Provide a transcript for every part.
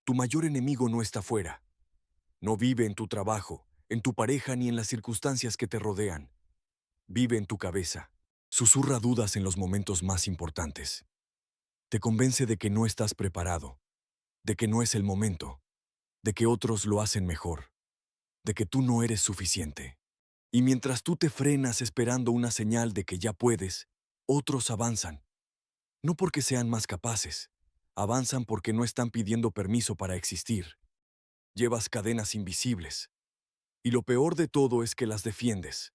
Tu mayor enemigo no está fuera. No vive en tu trabajo, en tu pareja ni en las circunstancias que te rodean. Vive en tu cabeza. Susurra dudas en los momentos más importantes. Te convence de que no estás preparado, de que no es el momento, de que otros lo hacen mejor, de que tú no eres suficiente. Y mientras tú te frenas esperando una señal de que ya puedes, otros avanzan. No porque sean más capaces, avanzan porque no están pidiendo permiso para existir. Llevas cadenas invisibles. Y lo peor de todo es que las defiendes.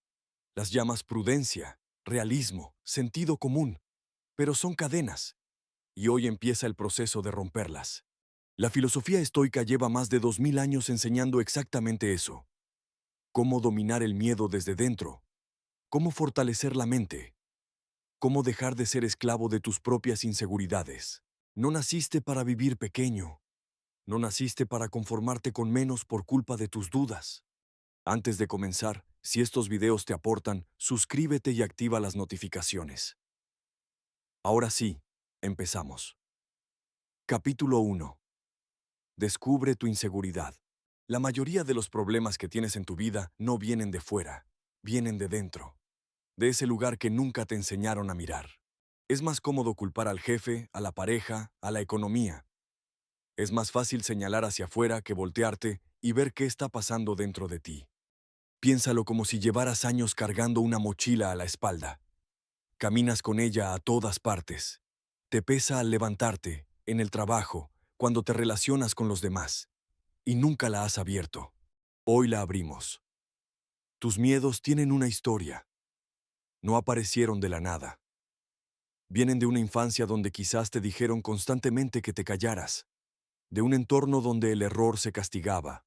Las llamas prudencia, realismo, sentido común, pero son cadenas. Y hoy empieza el proceso de romperlas. La filosofía estoica lleva más de 2000 años enseñando exactamente eso. Cómo dominar el miedo desde dentro, cómo fortalecer la mente, cómo dejar de ser esclavo de tus propias inseguridades. No naciste para vivir pequeño, no naciste para conformarte con menos por culpa de tus dudas. Antes de comenzar, si estos videos te aportan, suscríbete y activa las notificaciones. Ahora sí, empezamos. Capítulo 1. Descubre tu inseguridad. La mayoría de los problemas que tienes en tu vida no vienen de fuera, vienen de dentro, de ese lugar que nunca te enseñaron a mirar. Es más cómodo culpar al jefe, a la pareja, a la economía. Es más fácil señalar hacia afuera que voltearte y ver qué está pasando dentro de ti. Piénsalo como si llevaras años cargando una mochila a la espalda. Caminas con ella a todas partes. Te pesa al levantarte, en el trabajo, cuando te relacionas con los demás. Y nunca la has abierto. Hoy la abrimos. Tus miedos tienen una historia. No aparecieron de la nada. Vienen de una infancia donde quizás te dijeron constantemente que te callaras, de un entorno donde el error se castigaba,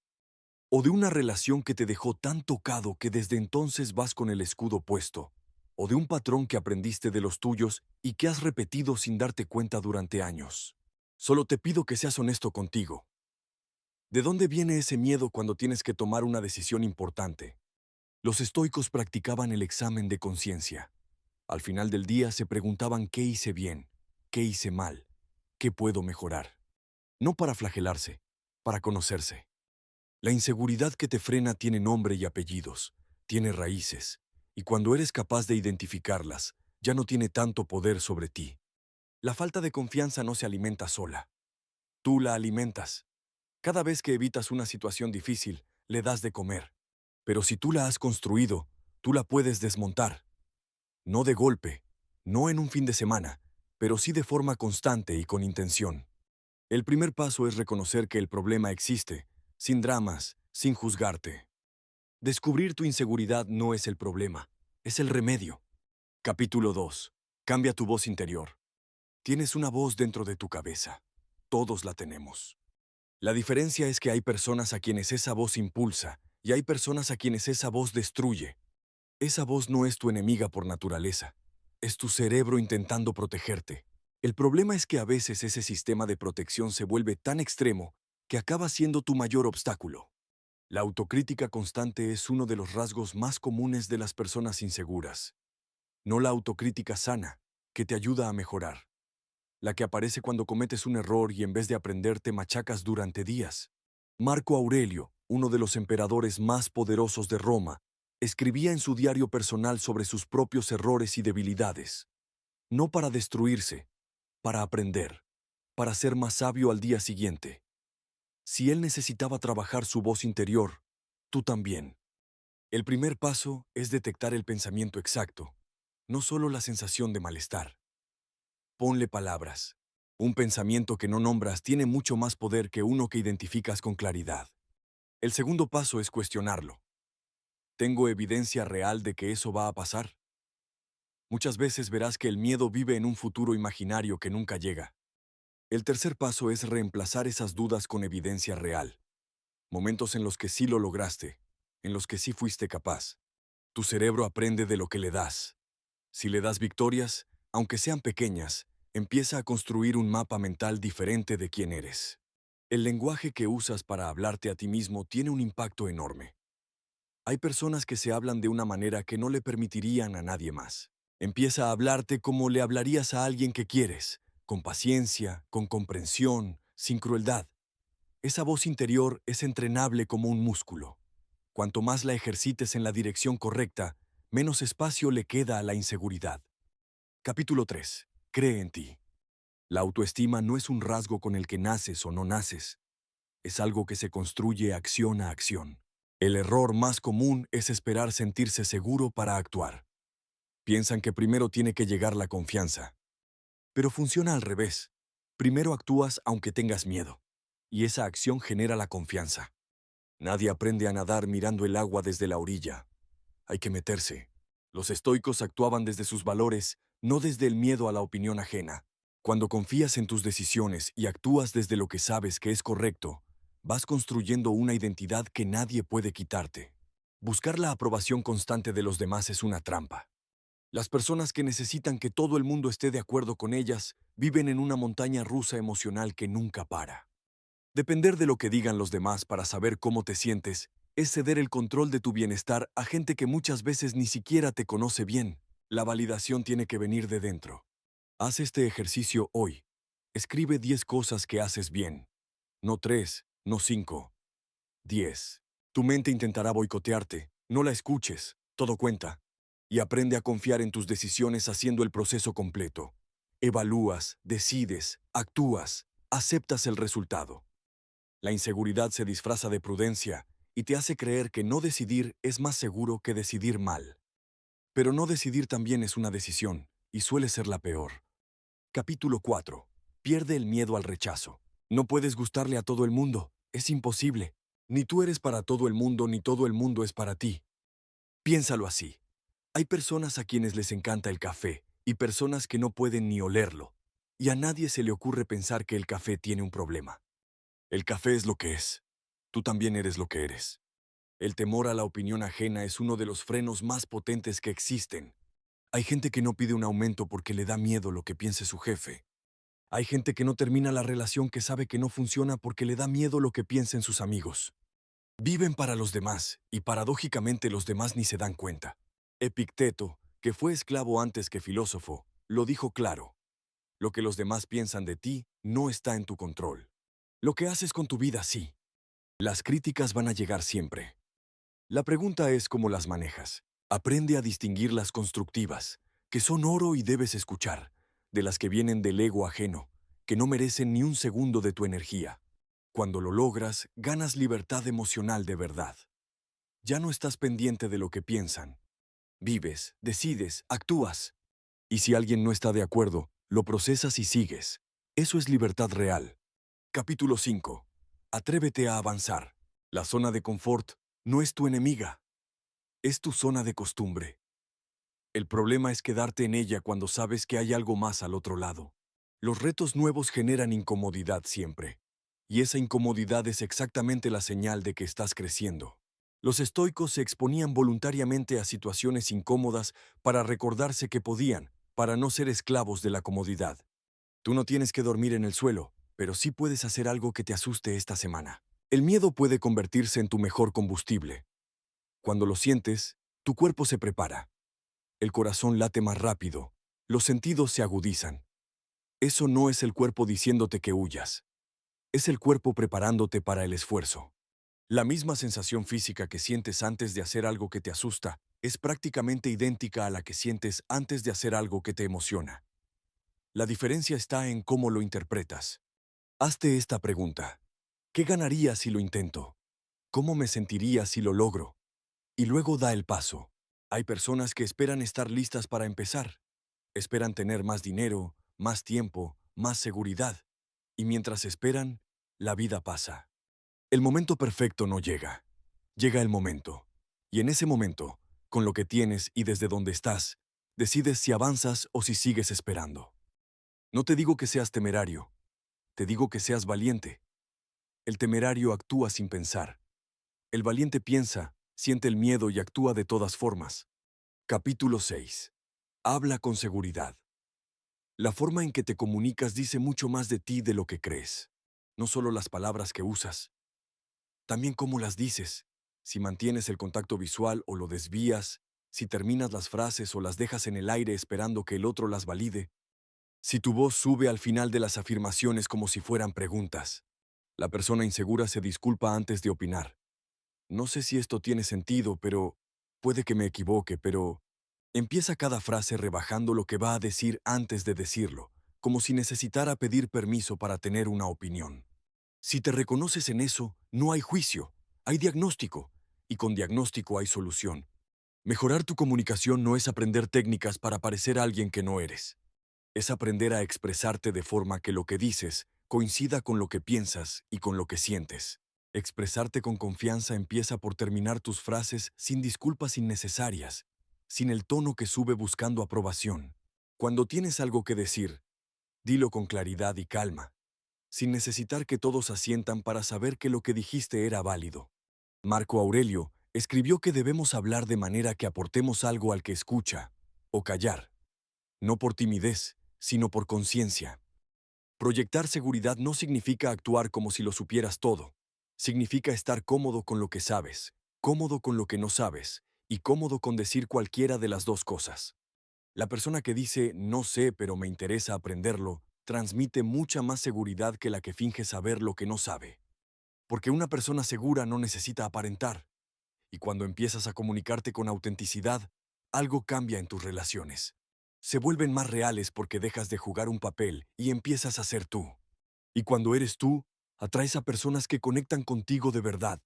o de una relación que te dejó tan tocado que desde entonces vas con el escudo puesto, o de un patrón que aprendiste de los tuyos y que has repetido sin darte cuenta durante años. Solo te pido que seas honesto contigo. ¿De dónde viene ese miedo cuando tienes que tomar una decisión importante? Los estoicos practicaban el examen de conciencia. Al final del día se preguntaban qué hice bien, qué hice mal, qué puedo mejorar. No para flagelarse, para conocerse. La inseguridad que te frena tiene nombre y apellidos, tiene raíces, y cuando eres capaz de identificarlas, ya no tiene tanto poder sobre ti. La falta de confianza no se alimenta sola. Tú la alimentas. Cada vez que evitas una situación difícil, le das de comer. Pero si tú la has construido, tú la puedes desmontar. No de golpe, no en un fin de semana, pero sí de forma constante y con intención. El primer paso es reconocer que el problema existe, sin dramas, sin juzgarte. Descubrir tu inseguridad no es el problema, es el remedio. Capítulo 2. Cambia tu voz interior. Tienes una voz dentro de tu cabeza. Todos la tenemos. La diferencia es que hay personas a quienes esa voz impulsa y hay personas a quienes esa voz destruye. Esa voz no es tu enemiga por naturaleza. Es tu cerebro intentando protegerte. El problema es que a veces ese sistema de protección se vuelve tan extremo que acaba siendo tu mayor obstáculo. La autocrítica constante es uno de los rasgos más comunes de las personas inseguras. No la autocrítica sana, que te ayuda a mejorar. La que aparece cuando cometes un error y en vez de aprender te machacas durante días. Marco Aurelio, uno de los emperadores más poderosos de Roma, escribía en su diario personal sobre sus propios errores y debilidades. No para destruirse, para aprender, para ser más sabio al día siguiente. Si él necesitaba trabajar su voz interior, tú también. El primer paso es detectar el pensamiento exacto, no solo la sensación de malestar. Ponle palabras. Un pensamiento que no nombras tiene mucho más poder que uno que identificas con claridad. El segundo paso es cuestionarlo. ¿Tengo evidencia real de que eso va a pasar? Muchas veces verás que el miedo vive en un futuro imaginario que nunca llega. El tercer paso es reemplazar esas dudas con evidencia real. Momentos en los que sí lo lograste, en los que sí fuiste capaz. Tu cerebro aprende de lo que le das. Si le das victorias, aunque sean pequeñas, empieza a construir un mapa mental diferente de quién eres. El lenguaje que usas para hablarte a ti mismo tiene un impacto enorme. Hay personas que se hablan de una manera que no le permitirían a nadie más. Empieza a hablarte como le hablarías a alguien que quieres, con paciencia, con comprensión, sin crueldad. Esa voz interior es entrenable como un músculo. Cuanto más la ejercites en la dirección correcta, menos espacio le queda a la inseguridad. Capítulo 3. Cree en ti. La autoestima no es un rasgo con el que naces o no naces. Es algo que se construye acción a acción. El error más común es esperar sentirse seguro para actuar. Piensan que primero tiene que llegar la confianza. Pero funciona al revés. Primero actúas aunque tengas miedo. Y esa acción genera la confianza. Nadie aprende a nadar mirando el agua desde la orilla. Hay que meterse. Los estoicos actuaban desde sus valores, no desde el miedo a la opinión ajena. Cuando confías en tus decisiones y actúas desde lo que sabes que es correcto, vas construyendo una identidad que nadie puede quitarte. Buscar la aprobación constante de los demás es una trampa. Las personas que necesitan que todo el mundo esté de acuerdo con ellas viven en una montaña rusa emocional que nunca para. Depender de lo que digan los demás para saber cómo te sientes es ceder el control de tu bienestar a gente que muchas veces ni siquiera te conoce bien. La validación tiene que venir de dentro. Haz este ejercicio hoy. Escribe 10 cosas que haces bien. No 3, no 5, 10. Tu mente intentará boicotearte. No la escuches. Todo cuenta. Y aprende a confiar en tus decisiones haciendo el proceso completo. Evalúas, decides, actúas, aceptas el resultado. La inseguridad se disfraza de prudencia y te hace creer que no decidir es más seguro que decidir mal. Pero no decidir también es una decisión, y suele ser la peor. Capítulo 4. Pierde el miedo al rechazo. No puedes gustarle a todo el mundo, es imposible. Ni tú eres para todo el mundo, ni todo el mundo es para ti. Piénsalo así. Hay personas a quienes les encanta el café, y personas que no pueden ni olerlo. Y a nadie se le ocurre pensar que el café tiene un problema. El café es lo que es. Tú también eres lo que eres. El temor a la opinión ajena es uno de los frenos más potentes que existen. Hay gente que no pide un aumento porque le da miedo lo que piense su jefe. Hay gente que no termina la relación que sabe que no funciona porque le da miedo lo que piensen sus amigos. Viven para los demás, y paradójicamente los demás ni se dan cuenta. Epicteto, que fue esclavo antes que filósofo, lo dijo claro. Lo que los demás piensan de ti no está en tu control. Lo que haces con tu vida sí. Las críticas van a llegar siempre. La pregunta es cómo las manejas. Aprende a distinguir las constructivas, que son oro y debes escuchar, de las que vienen del ego ajeno, que no merecen ni un segundo de tu energía. Cuando lo logras, ganas libertad emocional de verdad. Ya no estás pendiente de lo que piensan. Vives, decides, actúas. Y si alguien no está de acuerdo, lo procesas y sigues. Eso es libertad real. Capítulo 5. Atrévete a avanzar. La zona de confort no es tu enemiga, es tu zona de costumbre. El problema es quedarte en ella cuando sabes que hay algo más al otro lado. Los retos nuevos generan incomodidad siempre. Y esa incomodidad es exactamente la señal de que estás creciendo. Los estoicos se exponían voluntariamente a situaciones incómodas para recordarse que podían, para no ser esclavos de la comodidad. Tú no tienes que dormir en el suelo, pero sí puedes hacer algo que te asuste esta semana. El miedo puede convertirse en tu mejor combustible. Cuando lo sientes, tu cuerpo se prepara. El corazón late más rápido. Los sentidos se agudizan. Eso no es el cuerpo diciéndote que huyas. Es el cuerpo preparándote para el esfuerzo. La misma sensación física que sientes antes de hacer algo que te asusta es prácticamente idéntica a la que sientes antes de hacer algo que te emociona. La diferencia está en cómo lo interpretas. Hazte esta pregunta. ¿Qué ganaría si lo intento? ¿Cómo me sentiría si lo logro? Y luego da el paso. Hay personas que esperan estar listas para empezar. Esperan tener más dinero, más tiempo, más seguridad. Y mientras esperan, la vida pasa. El momento perfecto no llega. Llega el momento. Y en ese momento, con lo que tienes y desde donde estás, decides si avanzas o si sigues esperando. No te digo que seas temerario. Te digo que seas valiente. El temerario actúa sin pensar. El valiente piensa, siente el miedo y actúa de todas formas. Capítulo 6. Habla con seguridad. La forma en que te comunicas dice mucho más de ti de lo que crees. No solo las palabras que usas, también cómo las dices. Si mantienes el contacto visual o lo desvías, si terminas las frases o las dejas en el aire esperando que el otro las valide, si tu voz sube al final de las afirmaciones como si fueran preguntas. La persona insegura se disculpa antes de opinar. No sé si esto tiene sentido, pero puede que me equivoque, pero empieza cada frase rebajando lo que va a decir antes de decirlo, como si necesitara pedir permiso para tener una opinión. Si te reconoces en eso, no hay juicio, hay diagnóstico, y con diagnóstico hay solución. Mejorar tu comunicación no es aprender técnicas para parecer alguien que no eres. Es aprender a expresarte de forma que lo que dices coincida con lo que piensas y con lo que sientes. Expresarte con confianza empieza por terminar tus frases sin disculpas innecesarias, sin el tono que sube buscando aprobación. Cuando tienes algo que decir, dilo con claridad y calma, sin necesitar que todos asientan para saber que lo que dijiste era válido. Marco Aurelio escribió que debemos hablar de manera que aportemos algo al que escucha, o callar, no por timidez, sino por conciencia. Proyectar seguridad no significa actuar como si lo supieras todo. Significa estar cómodo con lo que sabes, cómodo con lo que no sabes, y cómodo con decir cualquiera de las dos cosas. La persona que dice no sé pero me interesa aprenderlo, transmite mucha más seguridad que la que finge saber lo que no sabe. Porque una persona segura no necesita aparentar. Y cuando empiezas a comunicarte con autenticidad, algo cambia en tus relaciones. Se vuelven más reales porque dejas de jugar un papel y empiezas a ser tú. Y cuando eres tú, atraes a personas que conectan contigo de verdad,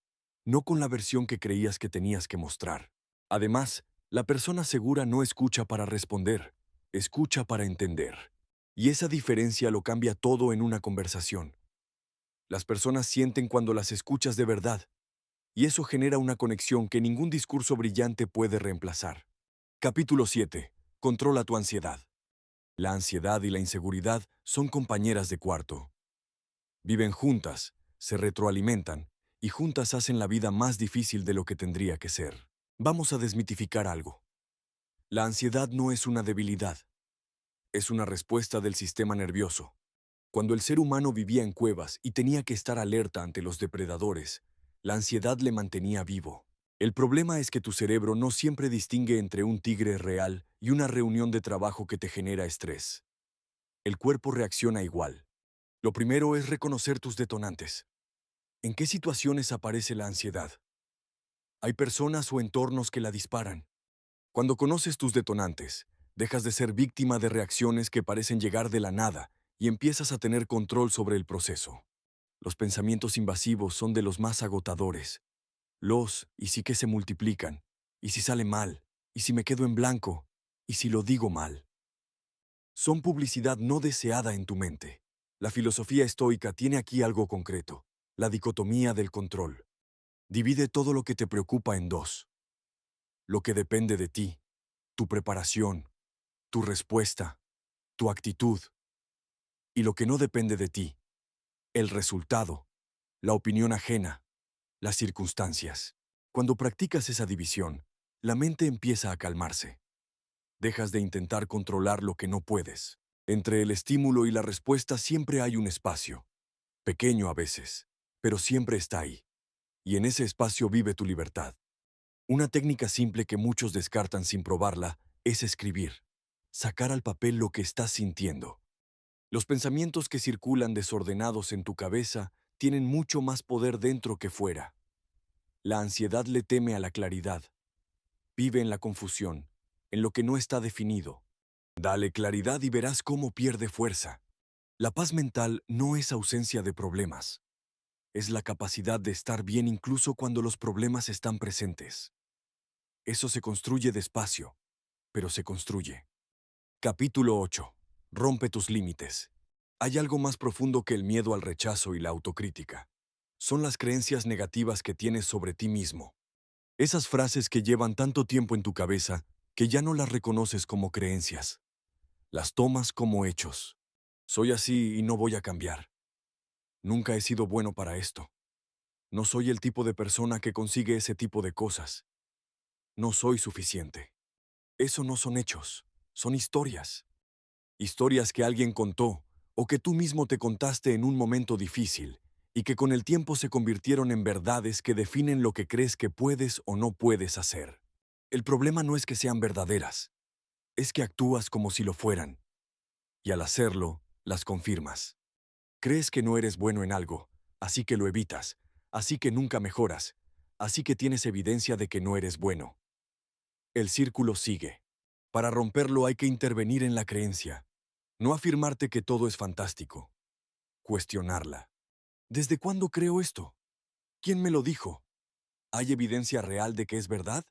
no con la versión que creías que tenías que mostrar. Además, la persona segura no escucha para responder, escucha para entender. Y esa diferencia lo cambia todo en una conversación. Las personas sienten cuando las escuchas de verdad, y eso genera una conexión que ningún discurso brillante puede reemplazar. Capítulo 7. Controla tu ansiedad. La ansiedad y la inseguridad son compañeras de cuarto. Viven juntas, se retroalimentan, y juntas hacen la vida más difícil de lo que tendría que ser. Vamos a desmitificar algo. La ansiedad no es una debilidad, es una respuesta del sistema nervioso. Cuando el ser humano vivía en cuevas y tenía que estar alerta ante los depredadores, la ansiedad le mantenía vivo. El problema es que tu cerebro no siempre distingue entre un tigre real y una reunión de trabajo que te genera estrés. El cuerpo reacciona igual. Lo primero es reconocer tus detonantes. ¿En qué situaciones aparece la ansiedad? Hay personas o entornos que la disparan. Cuando conoces tus detonantes, dejas de ser víctima de reacciones que parecen llegar de la nada y empiezas a tener control sobre el proceso. Los pensamientos invasivos son de los más agotadores. ¿Y si que se multiplican? ¿Y si sale mal? ¿Y si me quedo en blanco? ¿Y si lo digo mal? Son publicidad no deseada en tu mente. La filosofía estoica tiene aquí algo concreto: la dicotomía del control. Divide todo lo que te preocupa en dos: lo que depende de ti, tu preparación, tu respuesta, tu actitud, y lo que no depende de ti, el resultado, la opinión ajena, las circunstancias. Cuando practicas esa división, la mente empieza a calmarse. Dejas de intentar controlar lo que no puedes. Entre el estímulo y la respuesta siempre hay un espacio, pequeño a veces, pero siempre está ahí. Y en ese espacio vive tu libertad. Una técnica simple que muchos descartan sin probarla es escribir. Sacar al papel lo que estás sintiendo. Los pensamientos que circulan desordenados en tu cabeza tienen mucho más poder dentro que fuera. La ansiedad le teme a la claridad. Vive en la confusión, en lo que no está definido. Dale claridad y verás cómo pierde fuerza. La paz mental no es ausencia de problemas. Es la capacidad de estar bien incluso cuando los problemas están presentes. Eso se construye despacio, pero se construye. Capítulo 8. Rompe tus límites. Hay algo más profundo que el miedo al rechazo y la autocrítica. Son las creencias negativas que tienes sobre ti mismo. Esas frases que llevan tanto tiempo en tu cabeza que ya no las reconoces como creencias. Las tomas como hechos. Soy así y no voy a cambiar. Nunca he sido bueno para esto. No soy el tipo de persona que consigue ese tipo de cosas. No soy suficiente. Eso no son hechos, son historias. Historias que alguien contó o que tú mismo te contaste en un momento difícil y que con el tiempo se convirtieron en verdades que definen lo que crees que puedes o no puedes hacer. El problema no es que sean verdaderas, es que actúas como si lo fueran, y al hacerlo, las confirmas. Crees que no eres bueno en algo, así que lo evitas, así que nunca mejoras, así que tienes evidencia de que no eres bueno. El círculo sigue. Para romperlo hay que intervenir en la creencia, no afirmarte que todo es fantástico. Cuestionarla. ¿Desde cuándo creo esto? ¿Quién me lo dijo? ¿Hay evidencia real de que es verdad?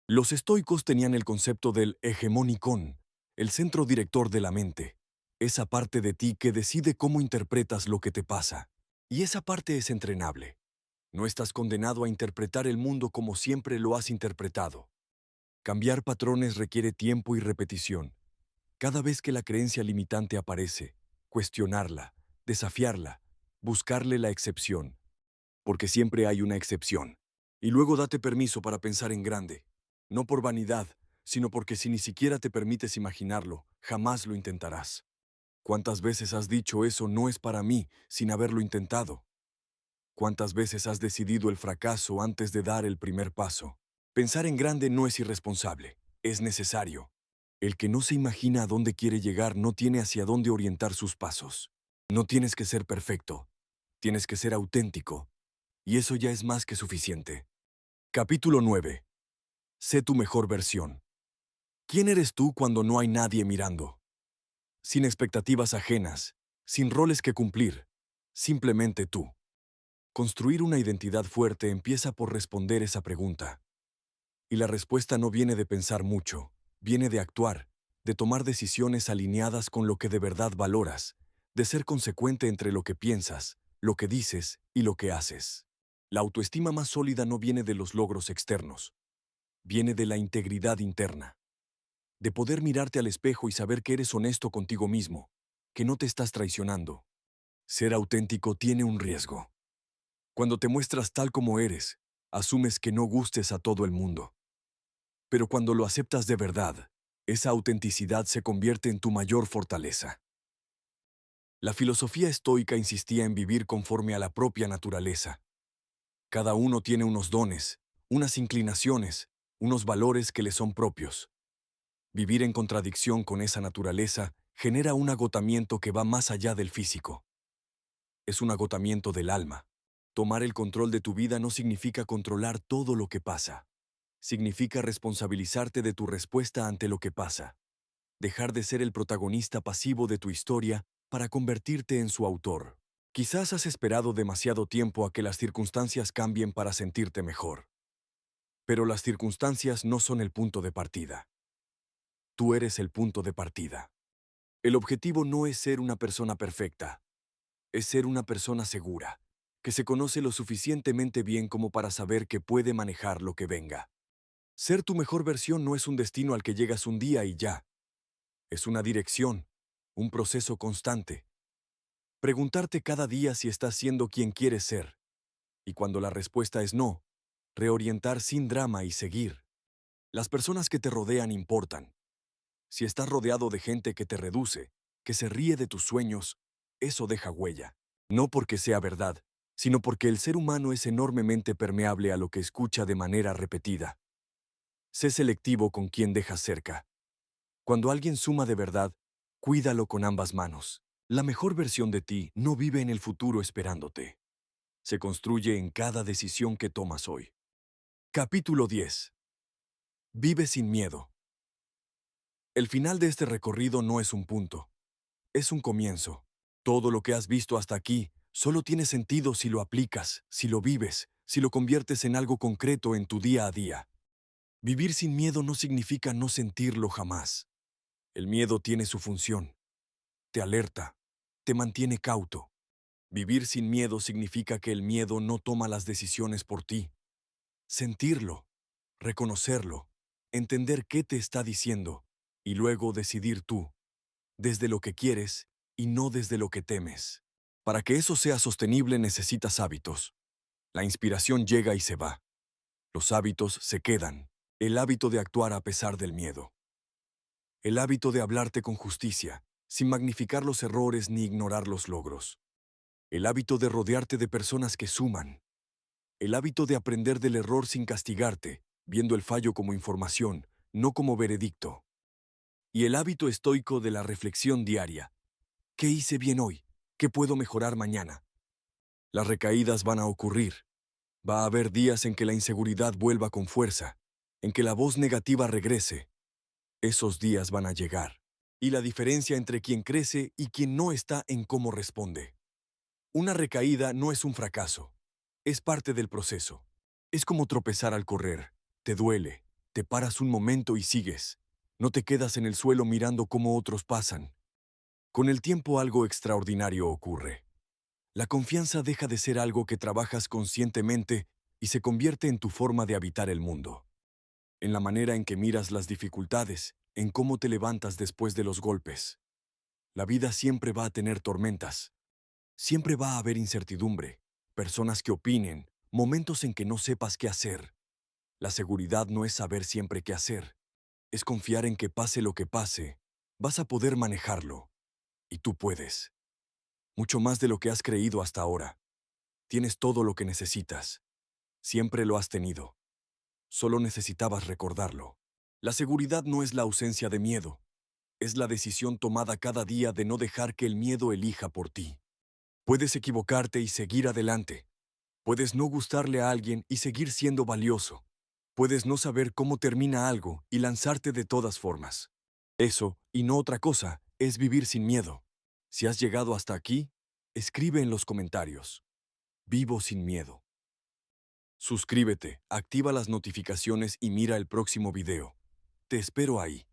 Los estoicos tenían el concepto del hegemonicón, el centro director de la mente, esa parte de ti que decide cómo interpretas lo que te pasa. Y esa parte es entrenable. No estás condenado a interpretar el mundo como siempre lo has interpretado. Cambiar patrones requiere tiempo y repetición. Cada vez que la creencia limitante aparece, cuestionarla, desafiarla, buscarle la excepción, porque siempre hay una excepción. Y luego date permiso para pensar en grande, no por vanidad, sino porque si ni siquiera te permites imaginarlo, jamás lo intentarás. ¿Cuántas veces has dicho eso no es para mí sin haberlo intentado? ¿Cuántas veces has decidido el fracaso antes de dar el primer paso? Pensar en grande no es irresponsable, es necesario. El que no se imagina a dónde quiere llegar no tiene hacia dónde orientar sus pasos. No tienes que ser perfecto, tienes que ser auténtico, y eso ya es más que suficiente. Capítulo 9. Sé tu mejor versión. ¿Quién eres tú cuando no hay nadie mirando? Sin expectativas ajenas, sin roles que cumplir, simplemente tú. Construir una identidad fuerte empieza por responder esa pregunta. Y la respuesta no viene de pensar mucho, viene de actuar, de tomar decisiones alineadas con lo que de verdad valoras, de ser consecuente entre lo que piensas, lo que dices y lo que haces. La autoestima más sólida no viene de los logros externos, viene de la integridad interna, de poder mirarte al espejo y saber que eres honesto contigo mismo, que no te estás traicionando. Ser auténtico tiene un riesgo. Cuando te muestras tal como eres, asumes que no gustes a todo el mundo. Pero cuando lo aceptas de verdad, esa autenticidad se convierte en tu mayor fortaleza. La filosofía estoica insistía en vivir conforme a la propia naturaleza. Cada uno tiene unos dones, unas inclinaciones, unos valores que le son propios. Vivir en contradicción con esa naturaleza genera un agotamiento que va más allá del físico. Es un agotamiento del alma. Tomar el control de tu vida no significa controlar todo lo que pasa. Significa responsabilizarte de tu respuesta ante lo que pasa. Dejar de ser el protagonista pasivo de tu historia para convertirte en su autor. Quizás has esperado demasiado tiempo a que las circunstancias cambien para sentirte mejor. Pero las circunstancias no son el punto de partida. Tú eres el punto de partida. El objetivo no es ser una persona perfecta, es ser una persona segura, que se conoce lo suficientemente bien como para saber que puede manejar lo que venga. Ser tu mejor versión no es un destino al que llegas un día y ya. Es una dirección, un proceso constante. Preguntarte cada día si estás siendo quien quieres ser. Y cuando la respuesta es no, reorientar sin drama y seguir. Las personas que te rodean importan. Si estás rodeado de gente que te reduce, que se ríe de tus sueños, eso deja huella. No porque sea verdad, sino porque el ser humano es enormemente permeable a lo que escucha de manera repetida. Sé selectivo con quien dejas cerca. Cuando alguien suma de verdad, cuídalo con ambas manos. La mejor versión de ti no vive en el futuro esperándote. Se construye en cada decisión que tomas hoy. Capítulo 10. Vive sin miedo. El final de este recorrido no es un punto, es un comienzo. Todo lo que has visto hasta aquí solo tiene sentido si lo aplicas, si lo vives, si lo conviertes en algo concreto en tu día a día. Vivir sin miedo no significa no sentirlo jamás. El miedo tiene su función. Te alerta, te mantiene cauto. Vivir sin miedo significa que el miedo no toma las decisiones por ti. Sentirlo, reconocerlo, entender qué te está diciendo, y luego decidir tú, desde lo que quieres y no desde lo que temes. Para que eso sea sostenible necesitas hábitos. La inspiración llega y se va. Los hábitos se quedan. El hábito de actuar a pesar del miedo. El hábito de hablarte con justicia, sin magnificar los errores ni ignorar los logros. El hábito de rodearte de personas que suman. El hábito de aprender del error sin castigarte, viendo el fallo como información, no como veredicto. Y el hábito estoico de la reflexión diaria. ¿Qué hice bien hoy? ¿Qué puedo mejorar mañana? Las recaídas van a ocurrir. Va a haber días en que la inseguridad vuelva con fuerza, en que la voz negativa regrese. Esos días van a llegar. Y la diferencia entre quien crece y quien no está en cómo responde. Una recaída no es un fracaso. Es parte del proceso. Es como tropezar al correr. Te duele. Te paras un momento y sigues. No te quedas en el suelo mirando cómo otros pasan. Con el tiempo algo extraordinario ocurre. La confianza deja de ser algo que trabajas conscientemente y se convierte en tu forma de habitar el mundo. En la manera en que miras las dificultades, en cómo te levantas después de los golpes. La vida siempre va a tener tormentas. Siempre va a haber incertidumbre, personas que opinen, momentos en que no sepas qué hacer. La seguridad no es saber siempre qué hacer. Es confiar en que pase lo que pase, vas a poder manejarlo. Y tú puedes. Mucho más de lo que has creído hasta ahora. Tienes todo lo que necesitas. Siempre lo has tenido. Solo necesitabas recordarlo. La seguridad no es la ausencia de miedo. Es la decisión tomada cada día de no dejar que el miedo elija por ti. Puedes equivocarte y seguir adelante. Puedes no gustarle a alguien y seguir siendo valioso. Puedes no saber cómo termina algo y lanzarte de todas formas. Eso, y no otra cosa, es vivir sin miedo. Si has llegado hasta aquí, escribe en los comentarios. Vivo sin miedo. Suscríbete, activa las notificaciones y mira el próximo video. Te espero ahí.